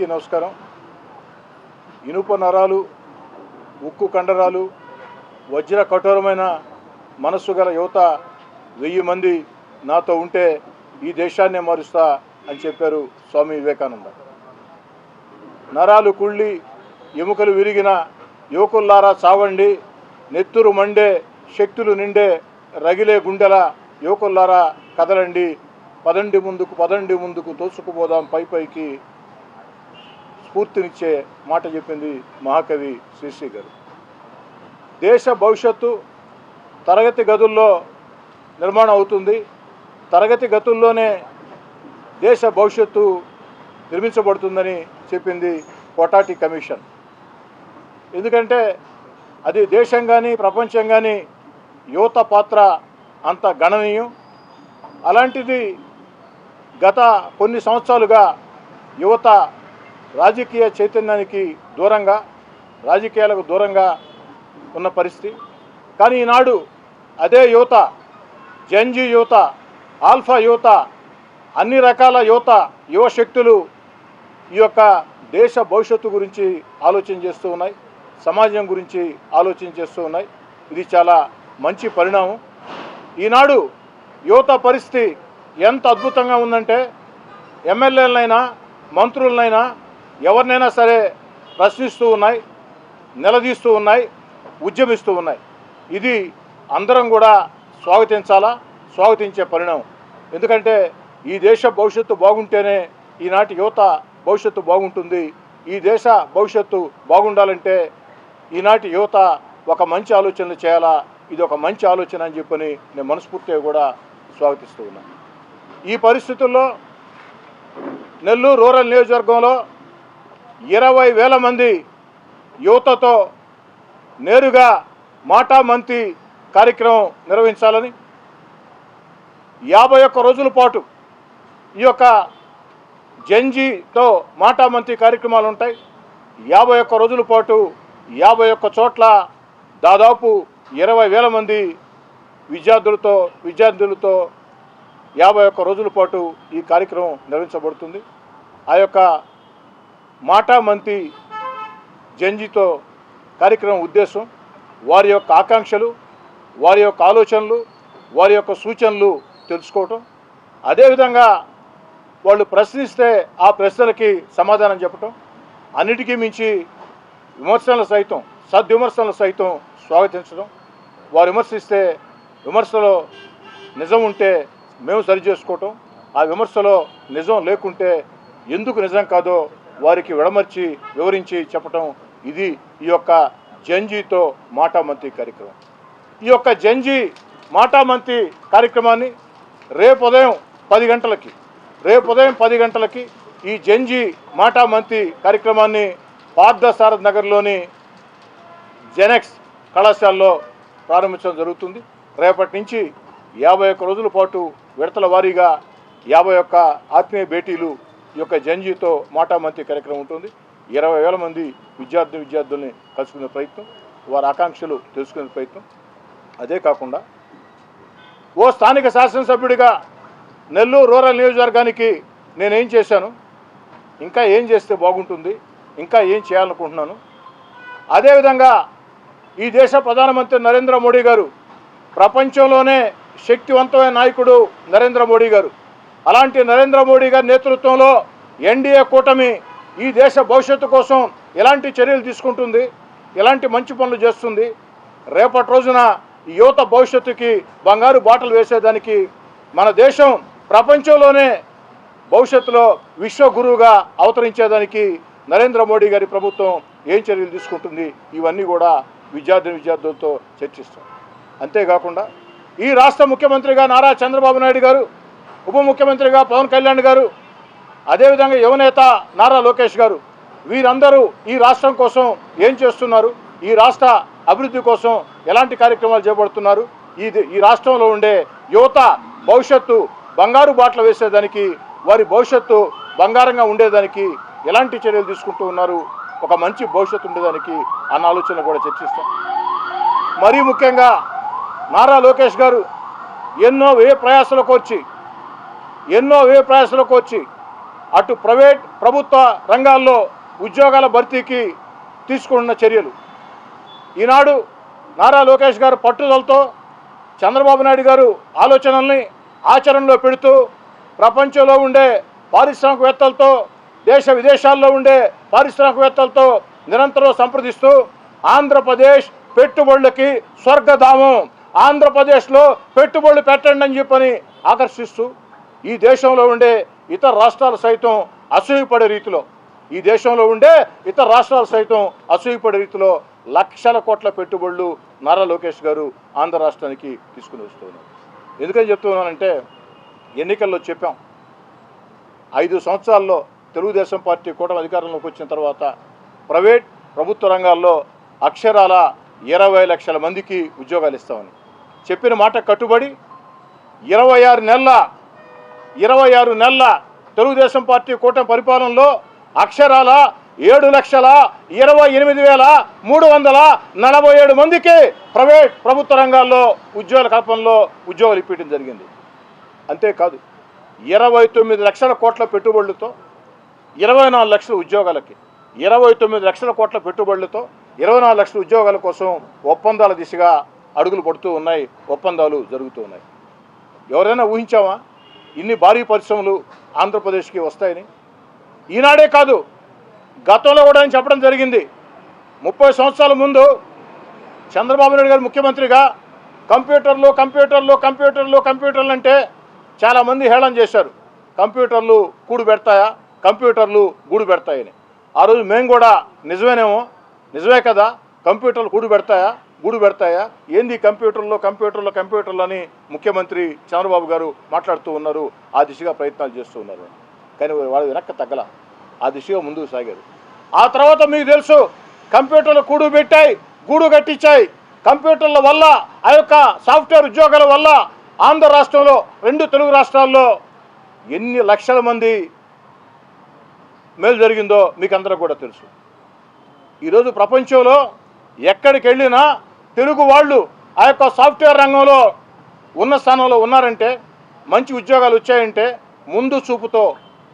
అందరికీ నమస్కారం. ఇనుప నరాలు, ఉక్కు కండరాలు, వజ్ర కఠోరమైన మనస్సు గల యువత 1000 మంది నాతో ఉంటే ఈ దేశాన్నే మారుస్తా అని చెప్పారు స్వామి వివేకానంద. నరాలు కుళ్ళి ఎముకలు విరిగిన యువకుల్లారా చావండి, నెత్తురు మండే శక్తులు నిండే రగిలే గుండెల యువకుల్లారా కదలండి, పదండి ముందుకు తోసుకుపోదాం పైకి స్ఫూర్తినిచ్చే మాట చెప్పింది మహాకవి శ్రీశ్రీ గారు. దేశ భవిష్యత్తు తరగతి గదుల్లో నిర్మాణం అవుతుంది. తరగతి గదుల్లోనే దేశ భవిష్యత్తు నిర్మించబడుతుందని చెప్పింది కోటాటి కమిషన్. ఎందుకంటే అది దేశం కానీ ప్రపంచం కానీ యువత పాత్ర అంత గణనీయం. అలాంటిది గత కొన్ని సంవత్సరాలుగా యువత రాజకీయ చైతన్యానికి దూరంగా, రాజకీయాలకు దూరంగా ఉన్న పరిస్థితి. కానీ ఈనాడు అదే యువత, జెన్జీ యువత, ఆల్ఫా యువత, అన్ని రకాల యువత, యువశక్తులు ఈ యొక్క దేశ భవిష్యత్తు గురించి ఆలోచన చేస్తూ ఉన్నాయి, సమాజం గురించి ఆలోచన చేస్తూ ఉన్నాయి. ఇది చాలా మంచి పరిణామం. ఈనాడు యువత పరిస్థితి ఎంత అద్భుతంగా ఉందంటే ఎమ్మెల్యేలనైనా మంత్రులనైనా ఎవరినైనా సరే ప్రశ్నిస్తూ ఉన్నాయి, నిలదీస్తూ ఉన్నాయి, ఉద్యమిస్తూ ఉన్నాయి. ఇది అందరం కూడా స్వాగతించే పరిణామం. ఎందుకంటే ఈ దేశ భవిష్యత్తు బాగుంటేనే ఈనాటి యువత భవిష్యత్తు బాగుంటుంది. ఈ దేశ భవిష్యత్తు బాగుండాలంటే ఈనాటి యువత ఒక మంచి ఆలోచనలు చేయాలా. ఇది ఒక మంచి ఆలోచన అని చెప్పని నేను మనస్ఫూర్తిగా కూడా స్వాగతిస్తూ ఉన్నాను. ఈ పరిస్థితుల్లో నెల్లూరు రూరల్ నియోజకవర్గంలో 20,000 మంది యువతతో నేరుగా మాటామంతి కార్యక్రమం నిర్వహించాలని, 51 రోజుల పాటు ఈ యొక్క జెన్జీతో మాటామంతి కార్యక్రమాలు ఉంటాయి. 51 రోజుల పాటు 51 చోట్ల దాదాపు 20,000 మంది విద్యార్థులతో 51 రోజుల పాటు ఈ కార్యక్రమం నిర్వహించబడుతుంది. ఆ యొక్క మాటామంతి జెన్జీతో కార్యక్రమం ఉద్దేశం వారి యొక్క ఆకాంక్షలు, వారి యొక్క ఆలోచనలు, వారి యొక్క సూచనలు తెలుసుకోవటం, అదేవిధంగా వాళ్ళు ప్రశ్నిస్తే ఆ ప్రశ్నలకి సమాధానం చెప్పటం, అన్నిటికీ మించి విమర్శలు సైతం, సద్విమర్శలు సైతం స్వాగతించడం. వారు విమర్శిస్తే విమర్శలో నిజం ఉంటే మేము సరి చేసుకోవటం, ఆ విమర్శలో నిజం లేకుంటే ఎందుకు నిజం కాదో వారికి వివరించి చెప్పటం. ఇది ఈ యొక్క జెన్జీతో మాటామంతి కార్యక్రమం. ఈ యొక్క జెన్జీ మాటామంతి కార్యక్రమాన్ని రేపు ఉదయం 10 గంటలకి ఈ జెన్జీ మాటామంతి కార్యక్రమాన్ని పార్థసారథి నగర్లోని జెనెక్స్ కళాశాలలో ప్రారంభించడం జరుగుతుంది. రేపటి నుంచి 51 రోజుల పాటు విడతల వారీగా 51 ఆత్మీయ భేటీలు ఈ యొక్క జెన్జీతో మాటామంతి కార్యక్రమం ఉంటుంది. 20,000 మంది విద్యార్థుల్ని కలుసుకునే ప్రయత్నం, వారి ఆకాంక్షలు తెలుసుకునే ప్రయత్నం. అదే కాకుండా ఓ స్థానిక శాసనసభ్యుడిగా నెల్లూరు రూరల్ నియోజకవర్గానికి నేనేం చేశాను, ఇంకా ఏం చేస్తే బాగుంటుంది, ఇంకా ఏం చేయాలనుకుంటున్నాను. అదేవిధంగా ఈ దేశ ప్రధానమంత్రి నరేంద్ర మోడీ గారు, ప్రపంచంలోనే శక్తివంతమైన నాయకుడు నరేంద్ర మోడీ గారు. అలాంటి నరేంద్ర మోడీ గారి నేతృత్వంలో ఎన్డీఏ కూటమి ఈ దేశ భవిష్యత్తు కోసం ఎలాంటి చర్యలు తీసుకుంటుంది, ఎలాంటి మంచి పనులు చేస్తుంది, రేపటి రోజున ఈ యువత భవిష్యత్తుకి బంగారు బాటలు వేసేదానికి, మన దేశం ప్రపంచంలోనే భవిష్యత్తులో విశ్వగురువుగా అవతరించేదానికి నరేంద్ర మోడీ గారి ప్రభుత్వం ఏం చర్యలు తీసుకుంటుంది, ఇవన్నీ కూడా విద్యార్థులతో చర్చిస్తాం. అంతేకాకుండా ఈ రాష్ట్ర ముఖ్యమంత్రిగా నారా చంద్రబాబు నాయుడు గారు, ఉప ముఖ్యమంత్రిగా పవన్ కళ్యాణ్ గారు, అదేవిధంగా యువనేత నారా లోకేష్ గారు, వీరందరూ ఈ రాష్ట్రం కోసం ఏం చేస్తున్నారు, ఈ రాష్ట్ర అభివృద్ధి కోసం ఎలాంటి కార్యక్రమాలు చేపడుతున్నారు, ఈ రాష్ట్రంలో ఉండే యువత భవిష్యత్తు బంగారు బాటలు వేసేదానికి, వారి భవిష్యత్తు బంగారంగా ఉండేదానికి ఎలాంటి చర్యలు తీసుకుంటూ ఉన్నారు, ఒక మంచి భవిష్యత్తు ఉండేదానికి అన్న ఆలోచన కూడా చర్చిస్తాం. మరీ ముఖ్యంగా నారా లోకేష్ గారు ఎన్నో వ్యయ ప్రయాసాలకు వచ్చి అటు ప్రైవేట్ ప్రభుత్వ రంగాల్లో ఉద్యోగాల భర్తీకి తీసుకున్న చర్యలు. ఈనాడు నారా లోకేష్ గారు పట్టుదలతో చంద్రబాబు నాయుడు గారు ఆలోచనల్ని ఆచరణలో పెడుతూ ప్రపంచంలో ఉండే పారిశ్రామికవేత్తలతో దేశ విదేశాల్లో ఉండే పారిశ్రామికవేత్తలతో నిరంతరం సంప్రదిస్తూ ఆంధ్రప్రదేశ్ పెట్టుబడులకి స్వర్గధామం, ఆంధ్రప్రదేశ్లో పెట్టుబడులు పెట్టండి అని చెప్పని ఆకర్షిస్తూ ఈ దేశంలో ఉండే ఇతర రాష్ట్రాలు సైతం అసూయపడే రీతిలో అసూయపడే రీతిలో లక్షల కోట్ల పెట్టుబడులు నారా లోకేష్ గారు ఆంధ్ర రాష్ట్రానికి తీసుకుని వస్తున్నారు. ఎందుకని చెప్తున్నానంటే ఎన్నికల్లో చెప్పాం, 5 సంవత్సరాల్లో తెలుగుదేశం పార్టీ కూటమి అధికారంలోకి వచ్చిన తర్వాత ప్రైవేట్ ప్రభుత్వ రంగాల్లో అక్షరాల 20 లక్షల మందికి ఉద్యోగాలు ఇస్తామని చెప్పిన మాట కట్టుబడి 26 నెలల తెలుగుదేశం పార్టీ కూటమి పరిపాలనలో అక్షరాల 7,28,347 మందికి ప్రైవేట్ ప్రభుత్వ రంగాల్లో ఉద్యోగాల కల్పనలో ఉద్యోగాలు ఇప్పించడం జరిగింది. అంతేకాదు 29 లక్షల కోట్ల పెట్టుబడులతో 24 లక్షల ఉద్యోగాలకి 29 లక్షల కోట్ల పెట్టుబడులతో 24 లక్షల ఉద్యోగాల కోసం ఒప్పందాల దిశగా అడుగులు పడుతూ ఉన్నాయి, ఒప్పందాలు జరుగుతూ ఉన్నాయి. ఎవరైనా ఊహించామా ఇన్ని భారీ పరిశ్రమలు ఆంధ్రప్రదేశ్కి వస్తాయని? ఈనాడే కాదు, గతంలో కూడా నేను చెప్పడం జరిగింది. 30 సంవత్సరాల ముందు చంద్రబాబు నాయుడు గారు ముఖ్యమంత్రిగా కంప్యూటర్లు అంటే చాలామంది హేళన చేశారు. కంప్యూటర్లు గూడు పెడతాయని. ఆ రోజు మేము కూడా నిజమే కదా, కంప్యూటర్లు గూడు పెడతాయా ఏంది కంప్యూటర్లు అని ముఖ్యమంత్రి చంద్రబాబు గారు మాట్లాడుతూ ఉన్నారు. ఆ దిశగా ప్రయత్నాలు చేస్తూ ఉన్నారు. కానీ వాళ్ళు వెనక్కి తగ్గల, ఆ దిశగా ముందుకు సాగారు. ఆ తర్వాత మీకు తెలుసు, కంప్యూటర్లు గూడు కట్టించాయి. కంప్యూటర్ల వల్ల ఆ యొక్క సాఫ్ట్వేర్ ఉద్యోగాల వల్ల ఆంధ్ర రాష్ట్రంలో 2 తెలుగు రాష్ట్రాల్లో ఎన్ని లక్షల మంది మేలు జరిగిందో మీకు అందరూ కూడా తెలుసు. ఈరోజు ప్రపంచంలో ఎక్కడికి వెళ్ళినా తెలుగు వాళ్ళు ఆ యొక్క సాఫ్ట్వేర్ రంగంలో ఉన్న స్థానంలో ఉన్నారంటే, మంచి ఉద్యోగాలు వచ్చాయంటే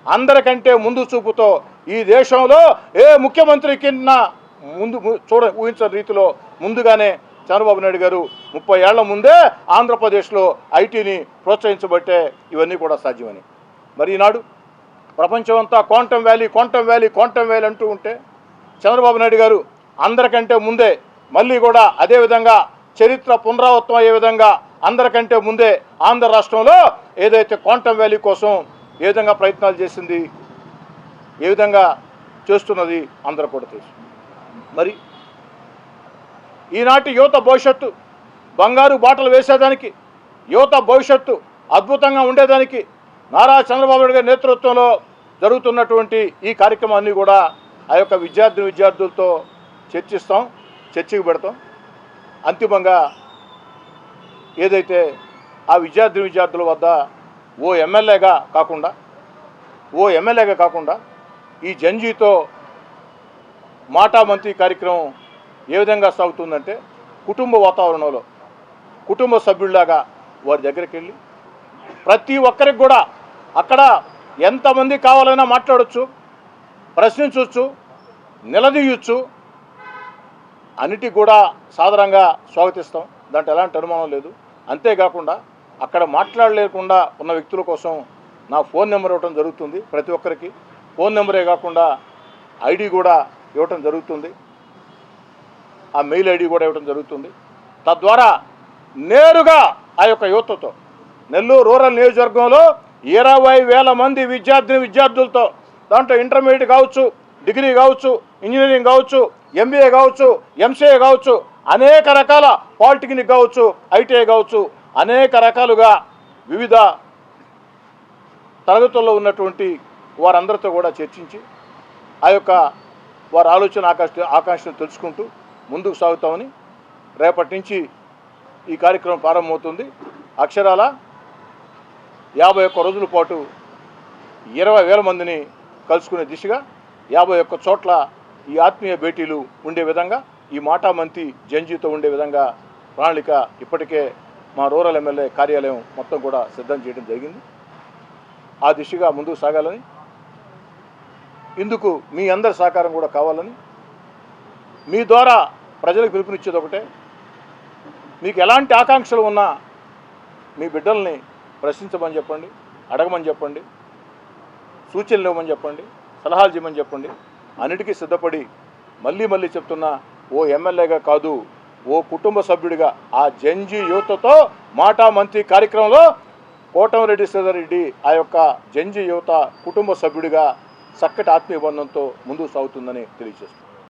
అందరికంటే ముందు చూపుతో ఈ దేశంలో ఏ ముఖ్యమంత్రి కింద ఊహించని రీతిలో ముందుగానే చంద్రబాబు నాయుడు గారు 30 ఏళ్ల ముందే ఆంధ్రప్రదేశ్లో ఐటీని ప్రోత్సహించబట్టే ఇవన్నీ కూడా సాధ్యమని. మరి ఈనాడు ప్రపంచం అంతా క్వాంటమ్ వ్యాలీ అంటూ ఉంటే చంద్రబాబు నాయుడు గారు అందరికంటే ముందే మళ్ళీ కూడా అదేవిధంగా చరిత్ర పునరావృతం అయ్యే విధంగా అందరికంటే ముందే ఆంధ్ర రాష్ట్రంలో ఏదైతే క్వాంటమ్ వ్యాలీ కోసం ఏ విధంగా ప్రయత్నాలు చేసింది, ఏ విధంగా చేస్తున్నది అందరూ కూడా తెలుసు. మరి ఈనాటి యువత భవిష్యత్తు బంగారు బాటలు వేసేదానికి, యువత భవిష్యత్తు అద్భుతంగా ఉండేదానికి నారా చంద్రబాబు నాయుడు గారి నేతృత్వంలో జరుగుతున్నటువంటి ఈ కార్యక్రమాన్ని కూడా ఆ యొక్క విద్యార్థులతో చర్చకు పెడతాం. అంతిమంగా ఏదైతే ఆ విద్యార్థుల వద్ద ఓ ఎమ్మెల్యేగా కాకుండా ఈ జంజీతో మాటామంతి కార్యక్రమం ఏ విధంగా సాగుతుందంటే, కుటుంబ వాతావరణంలో కుటుంబ సభ్యుల్లాగా వారి దగ్గరికి వెళ్ళి ప్రతి ఒక్కరికి కూడా అక్కడ ఎంతమంది కావాలైనా మాట్లాడచ్చు, ప్రశ్నించవచ్చు, నిలదీయచ్చు, అన్నిటికి కూడా సాధారణంగా స్వాగతిస్తాం. దాంట్లో ఎలాంటి అనుమానం లేదు. అంతేకాకుండా అక్కడ మాట్లాడలేకుండా ఉన్న వ్యక్తుల కోసం నా ఫోన్ నెంబర్ ఇవ్వడం జరుగుతుంది. ప్రతి ఒక్కరికి ఫోన్ నెంబరే కాకుండా ఐడి కూడా ఇవ్వటం జరుగుతుంది, ఆ మెయిల్ ఐడి కూడా ఇవ్వడం జరుగుతుంది. తద్వారా నేరుగా ఆ యొక్క యువతతో నెల్లూరు రూరల్ నియోజకవర్గంలో 20,000 మంది విద్యార్థులతో, దాంట్లో ఇంటర్మీడియట్ కావచ్చు, డిగ్రీ కావచ్చు, ఇంజనీరింగ్ కావచ్చు, ఎంబీఏ కావచ్చు, ఎంసీఏ కావచ్చు, అనేక రకాల పాలిటెక్నిక్ కావచ్చు, ఐటీఐ కావచ్చు, అనేక రకాలుగా వివిధ తరగతుల్లో ఉన్నటువంటి వారందరితో కూడా చర్చించి ఆ యొక్క వారి ఆలోచన ఆకాంక్షను తెలుసుకుంటూ ముందుకు సాగుతామని. రేపటి నుంచి ఈ కార్యక్రమం ప్రారంభమవుతుంది. అక్షరాల 51 రోజుల పాటు 20,000 మందిని కలుసుకునే దిశగా 51 చోట్ల ఈ ఆత్మీయ భేటీలు ఉండే విధంగా, ఈ మాటామంతి జంజీతో ఉండే విధంగా ప్రణాళిక ఇప్పటికే మా రూరల్ ఎమ్మెల్యే కార్యాలయం మొత్తం కూడా సిద్ధం చేయడం జరిగింది. ఆ దిశగా ముందుకు సాగాలని ఇందుకు మీ అందరి సహకారం కూడా కావాలని మీ ద్వారా ప్రజలకు పిలుపునిచ్చేది ఒకటే, మీకు ఎలాంటి ఆకాంక్షలు ఉన్నా మీ బిడ్డల్ని ప్రశ్నించమని చెప్పండి, అడగమని చెప్పండి, సూచనలు ఇవ్వమని చెప్పండి, సలహాలు చేయమని చెప్పండి. అన్నిటికీ సిద్ధపడి మళ్ళీ మళ్ళీ చెప్తున్నా, ఓ ఎమ్మెల్యేగా కాదు, ఓ కుటుంబ సభ్యుడిగా ఆ జంజీ యువతతో మాటా మంత్రి కార్యక్రమంలో కోటమిరెడ్డి శ్రీధర్ రెడ్డి ఆ యొక్క జంజీ యువత కుటుంబ సభ్యుడిగా చక్కటి ఆత్మీయ బంధంతో ముందుకు సాగుతుందని తెలియజేస్తుంది.